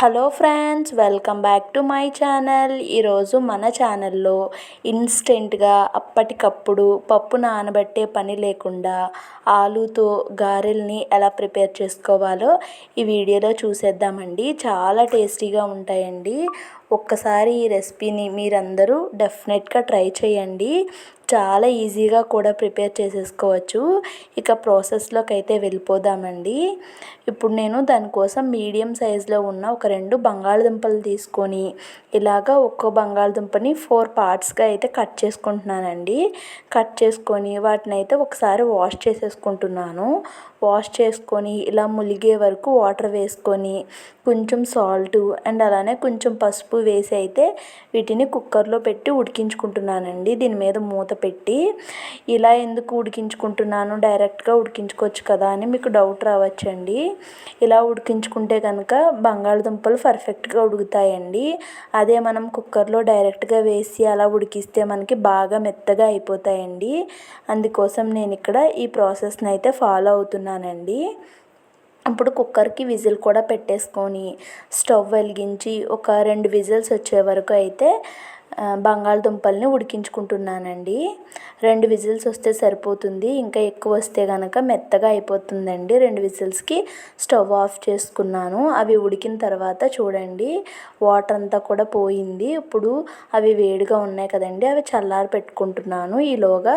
Hello friends, welcome back to my channel. ఈరోజు మన ఛానల్లో ఇన్స్టెంట్గా అప్పటికప్పుడు పప్పు నానబెట్టే పని లేకుండా ఆలూతో గారెల్ని ఎలా ప్రిపేర్ చేసుకోవాలో ఈ వీడియోలో చూసేద్దామండి. చాలా టేస్టీగా ఉంటాయండి. ఒక్కసారి ఈ రెసిపీని మీరందరూ డెఫినెట్గా ట్రై చేయండి. చాలా ఈజీగా కూడా ప్రిపేర్ చేసేసుకోవచ్చు. ఇక ప్రాసెస్లోకి అయితే వెళ్ళిపోదామండి. ఇప్పుడు నేను దానికోసం మీడియం సైజులో ఉన్న ఒక 2 బంగాళదుంపలు తీసుకొని ఇలాగా ఒక్కో బంగాళదుంపని 4 పార్ట్స్గా అయితే కట్ చేసుకుంటున్నానండి. కట్ చేసుకొని వాటిని అయితే ఒకసారి వాష్ చేసేసుకుంటున్నాను. వాష్ చేసుకొని ఇలా ములిగే వరకు వాటర్ వేసుకొని కొంచెం సాల్టు అండ్ అలానే కొంచెం పసుపు వేసి అయితే వీటిని కుక్కర్లో పెట్టి ఉడికించుకుంటున్నానండి. దీని మీద మూత పెట్టి. ఇలా ఎందుకు ఉడికించుకుంటున్నాను, డైరెక్ట్గా ఉడికించుకోవచ్చు కదా అని మీకు డౌట్ రావచ్చండి. ఇలా ఉడికించుకుంటే కనుక బంగాళదుంపలు పర్ఫెక్ట్గా ఉడుకుతాయండి. అదే మనం కుక్కర్లో డైరెక్ట్గా వేసి అలా ఉడికిస్తే మనకి బాగా మెత్తగా అయిపోతాయండి. అందుకోసం నేను ఇక్కడ ఈ ప్రాసెస్ని అయితే ఫాలో అవుతున్నానండి. ఇప్పుడు కుక్కర్కి విజిల్ కూడా పెట్టేసుకొని స్టవ్ వెలిగించి ఒక 2 విజిల్స్ వచ్చే వరకు అయితే బంగాళదుంపల్ని ఉడికించుకుంటున్నానండి. 2 విజిల్స్ వస్తే సరిపోతుంది. ఇంకా ఎక్కువ వస్తే కనుక మెత్తగా అయిపోతుందండి. 2 విజిల్స్కి స్టవ్ ఆఫ్ చేసుకున్నాను. అవి ఉడికిన తర్వాత చూడండి, వాటర్ అంతా కూడా పోయింది. ఇప్పుడు అవి వేడిగా ఉన్నాయి కదండి, అవి చల్లారి పెట్టుకుంటున్నాను. ఈలోగా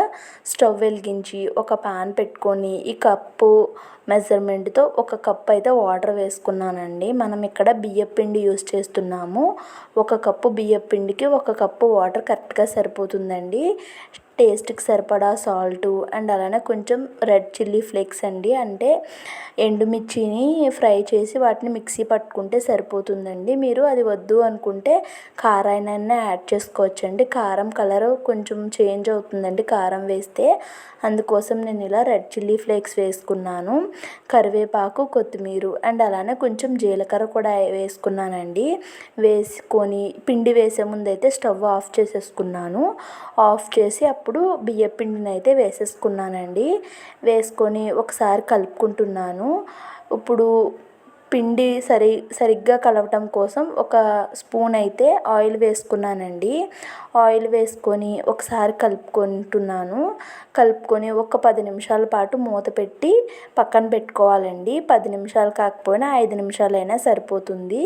స్టవ్ వెలిగించి ఒక పాన్ పెట్టుకొని ఈ కప్పు మెజర్మెంట్తో 1 కప్ అయితే వాటర్ వేసుకున్నానండి. మనం ఇక్కడ బియ్యపిండి యూస్ చేస్తున్నాము. 1 కప్పు బియ్యపిండికి 1 కప్పు వాటర్ కరెక్ట్గా సరిపోతుందండి. టేస్ట్కి సరిపడా సాల్టు అండ్ అలానే కొంచెం రెడ్ చిల్లీ ఫ్లేక్స్ అండి, అంటే ఎండుమిర్చిని ఫ్రై చేసి వాటిని మిక్సీ పట్టుకుంటే సరిపోతుందండి. మీరు అది వద్దు అనుకుంటే కారాన్ని యాడ్ చేసుకోవచ్చండి. కారం కలర్ కొంచెం చేంజ్ అవుతుందండి కారం వేస్తే. అందుకోసం నేను ఇలా రెడ్ చిల్లీ ఫ్లేక్స్ వేసుకున్నాను. కరివేపాకు, కొత్తిమీర అండ్ అలానే కొంచెం జీలకర్ర కూడా వేసుకున్నానండి. వేసుకొని పిండి వేసే ముందు అయితే స్టవ్ ఆఫ్ చేసేసుకున్నాను. ఆఫ్ చేసి అప్పుడు బియ్యపిండిని అయితే వేసేసుకున్నానండి. వేసుకొని ఒకసారి కలుపుకుంటున్నాను. ఇప్పుడు పిండి సరిగ్గా కలవటం కోసం 1 స్పూన్ అయితే ఆయిల్ వేసుకున్నానండి. ఆయిల్ వేసుకొని ఒకసారి కలుపుకుంటున్నాను. కలుపుకొని ఒక 10 నిమిషాల పాటు మూత పెట్టి పక్కన పెట్టుకోవాలండి. 10 నిమిషాలు కాకపోయినా 5 నిమిషాలైనా సరిపోతుంది.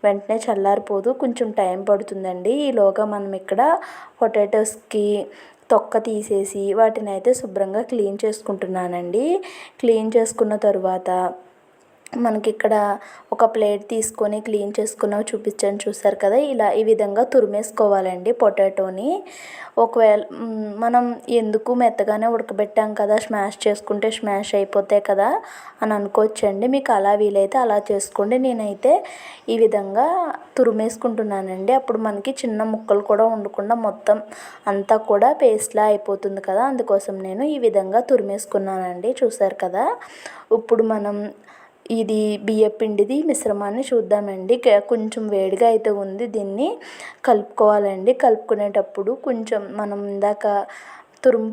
వెంటనే చల్లారిపోదు, కొంచెం టైం పడుతుందండి. ఈలోగా మనం ఇక్కడ పొటాటోస్కి తొక్క తీసేసి వాటిని అయితే శుభ్రంగా క్లీన్ చేసుకుంటున్నానండి. క్లీన్ చేసుకున్న తరువాత మనకి ఇక్కడ ఒక ప్లేట్ తీసుకొని క్లీన్ చేసుకున్నవి చూపించాను, చూసారు కదా. ఈ విధంగా తురిమేసుకోవాలండి పొటాటోని. ఒకవేళ మనం ఎందుకు మెత్తగానే ఉడకబెట్టాం కదా, స్మాష్ చేసుకుంటే స్మాష్ అయిపోతాయి కదా అని అనుకోవచ్చండి. మీకు అలా వీలైతే అలా చేసుకోండి. నేనైతే ఈ విధంగా తురిమేసుకుంటున్నానండి. అప్పుడు మనకి చిన్న ముక్కలు కూడా ఉండకుండా మొత్తం అంతా కూడా పేస్ట్లా అయిపోతుంది కదా. అందుకోసం నేను ఈ విధంగా తురిమేసుకున్నానండి, చూసారు కదా. ఇప్పుడు మనం ఇది బియ్యపిండిది మిశ్రమాన్ని చూద్దామండి. కొంచెం వేడిగా అయితే ఉంది, దీన్ని కలుపుకోవాలండి. కలుపుకునేటప్పుడు కొంచెం మనం ఇందాక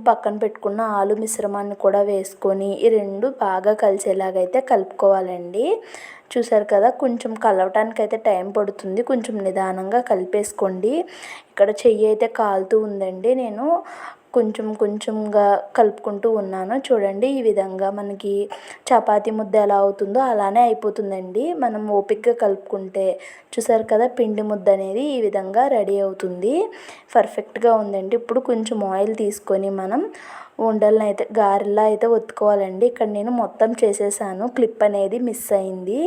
పక్కన పెట్టుకున్న ఆలు మిశ్రమాన్ని కూడా వేసుకొని ఈ 2 బాగా కలిసేలాగైతే కలుపుకోవాలండి. చూసారు కదా, కొంచెం కలవటానికి అయితే టైం పడుతుంది. కొంచెం నిదానంగా కలిపేసుకోండి. ఇక్కడ చెయ్యి అయితే కాలుతూ ఉందండి. నేను కొంచెంగా కలుపుకుంటూ ఉన్నాను. చూడండి, ఈ విధంగా మనకి చపాతీ ముద్ద ఎలా అవుతుందో అలానే అయిపోతుందండి మనం ఓపికగా కలుపుకుంటే. చూసారు కదా, పిండి ముద్ద అనేది ఈ విధంగా రెడీ అవుతుంది. పర్ఫెక్ట్గా ఉందండి. ఇప్పుడు కొంచెం ఆయిల్ తీసుకొని మనం ఉండలను అయితే గారెల్లా అయితే ఒత్తుకోవాలండి. ఇక్కడ నేను మొత్తం చేసేసాను, క్లిప్ అనేది మిస్ అయింది.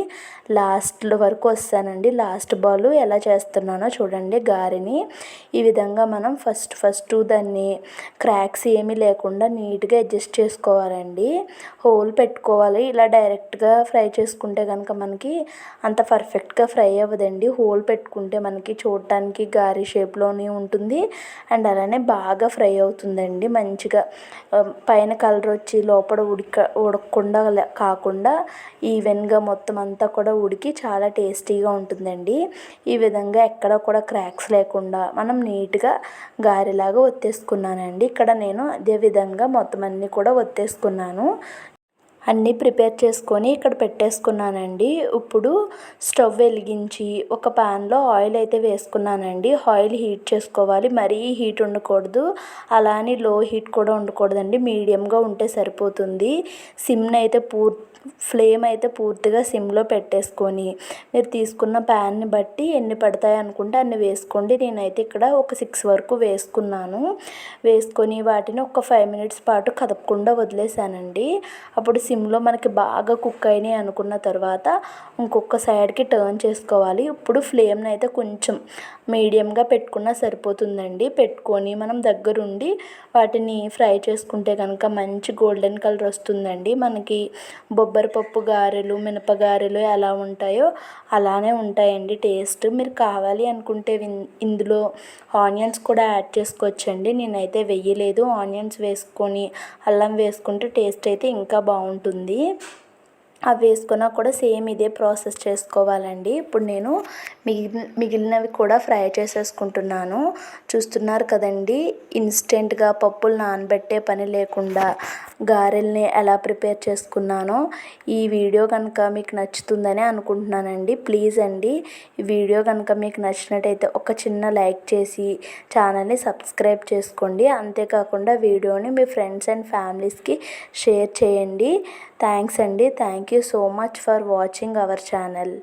లాస్ట్ వరకు వస్తానండి. లాస్ట్ బాల్ ఎలా చేస్తున్నానో చూడండి. గారెని ఈ విధంగా మనం ఫస్ట్ దాన్ని క్రాక్స్ ఏమీ లేకుండా నీట్గా అడ్జస్ట్ చేసుకోవాలండి. హోల్ పెట్టుకోవాలి. ఇలా డైరెక్ట్గా ఫ్రై చేసుకుంటే కనుక మనకి అంత పర్ఫెక్ట్గా ఫ్రై అవ్వదండి. హోల్ పెట్టుకుంటే మనకి చూడటానికి గారె షేప్లోనే ఉంటుంది అండ్ అలానే బాగా ఫ్రై అవుతుందండి. మంచిగా పైన కలర్ వచ్చి లోపల ఉడకకుండా కాకుండా ఈవెన్గా మొత్తం అంతా కూడా ఉడికి చాలా టేస్టీగా ఉంటుందండి. ఈ విధంగా ఎక్కడ కూడా క్రాక్స్ లేకుండా మనం నీట్గా గారెలాగా ఒత్తేసుకున్నానండి. ఇక్కడ నేను అదే విధంగా మొత్తం అన్నీ కూడా ఒత్తేసుకున్నాను. అన్నీ ప్రిపేర్ చేసుకొని ఇక్కడ పెట్టేసుకున్నానండి. ఇప్పుడు స్టవ్ వెలిగించి ఒక ప్యాన్లో ఆయిల్ అయితే వేసుకున్నానండి. ఆయిల్ హీట్ చేసుకోవాలి, మరీ హీట్ ఉండకూడదు, అలా అని లో హీట్ కూడా ఉండకూడదండి, మీడియంగా ఉంటే సరిపోతుంది. సిమ్ని అయితే ఫ్లేమ్ అయితే పూర్తిగా సిమ్లో పెట్టేసుకొని మీరు తీసుకున్న ప్యాన్ని బట్టి ఎన్ని పడతాయి అనుకుంటే అన్ని వేసుకోండి. నేనైతే ఇక్కడ ఒక 6 వరకు వేసుకున్నాను. వేసుకొని వాటిని ఒక 5 మినిట్స్ పాటు కదపకుండా వదిలేసానండి. అప్పుడు సిమ్లో మనకి బాగా కుక్ అయినాయి అనుకున్న తర్వాత ఇంకొక సైడ్కి టర్న్ చేసుకోవాలి. ఇప్పుడు ఫ్లేమ్ని అయితే కొంచెం మీడియంగా పెట్టుకున్నా సరిపోతుందండి. పెట్టుకొని మనం దగ్గరుండి వాటిని ఫ్రై చేసుకుంటే కనుక మంచి గోల్డెన్ కలర్ వస్తుందండి. మనకి బొబ్బరిపప్పు గారెలు, మినపగారెలు ఎలా ఉంటాయో అలానే ఉంటాయండి టేస్ట్. మీరు కావాలి అనుకుంటే ఇందులో ఆనియన్స్ కూడా యాడ్ చేసుకోవచ్చండి. నేనైతే వేయలేదు. ఆనియన్స్ వేసుకొని అల్లం వేసుకుంటే టేస్ట్ అయితే ఇంకా బాగుంటుంది. అవి వేసుకున్నా కూడా సేమ్ ఇదే ప్రాసెస్ చేసుకోవాలండి. ఇప్పుడు నేను మిగిలినవి కూడా ఫ్రై చేసేసుకుంటున్నాను. చూస్తున్నారు కదండి, ఇన్స్టెంట్గా పప్పులు నానబెట్టే పని లేకుండా గారెల్ని ఎలా ప్రిపేర్ చేసుకున్నానో. ఈ వీడియో కనుక మీకు నచ్చుతుందని అనుకుంటున్నానండి. ప్లీజ్ అండి, ఈ వీడియో కనుక మీకు నచ్చినట్టయితే ఒక చిన్న లైక్ చేసి ఛానల్ని సబ్స్క్రైబ్ చేసుకోండి. అంతేకాకుండా వీడియోని మీ ఫ్రెండ్స్ అండ్ ఫ్యామిలీస్కి షేర్ చేయండి. థ్యాంక్స్ అండి. Thank you so much for watching our channel.